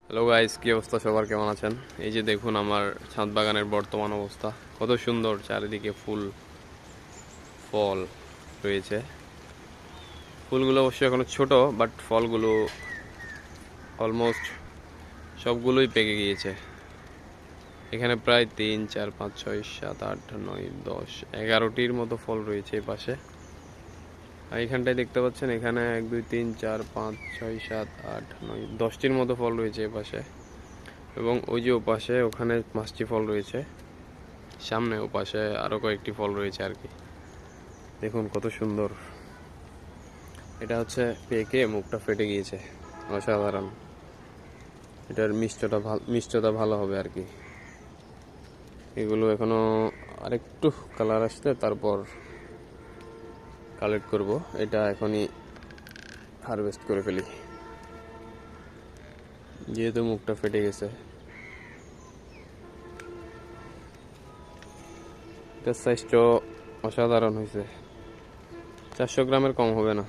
Hello guys, কি অবস্থা সবার, কেমন আছেন? এই যে দেখুন আমার ছাদ বাগানের বর্তমান অবস্থা, কত সুন্দর, চারিদিকে ফুল ফল রয়েছে। ফুলগুলো অবশ্যই এখনো ছোট, বাট ফলগুলো অলমোস্ট সবগুলোই পেকে গিয়েছে। এখানে প্রায় 3, 4, 5, 6, 7, 8, 9, 10, 11টির মতো ফল রয়েছে এই পাশে। আর এখানটায় দেখতে পাচ্ছেন, এখানে 1, 2, 3, 4, 5, 6, 7, 8, 9, 10টির মতো ফল রয়েছে এই পাশে। এবং ওই যে ওপাশে, ওখানে 5টি ফল রয়েছে। সামনে ওপাশে আরো কয়েকটি ফল রয়েছে আর কি। দেখুন কত সুন্দর। এটা হচ্ছে পেকে মুখটা ফেটে গিয়েছে, অসাধারণ। এটার মিষ্টতা ভালো হবে আর কি। এগুলো এখনো আরেকটু কালার আসলে তারপর কালেক্ট করব। এটা এখনই হারভেস্ট করে ফেলি, যেহেতু মুখটা ফেটে গেছে। এটার সাইজটাও অসাধারণ হয়েছে, 400 গ্রামের কম হবে না।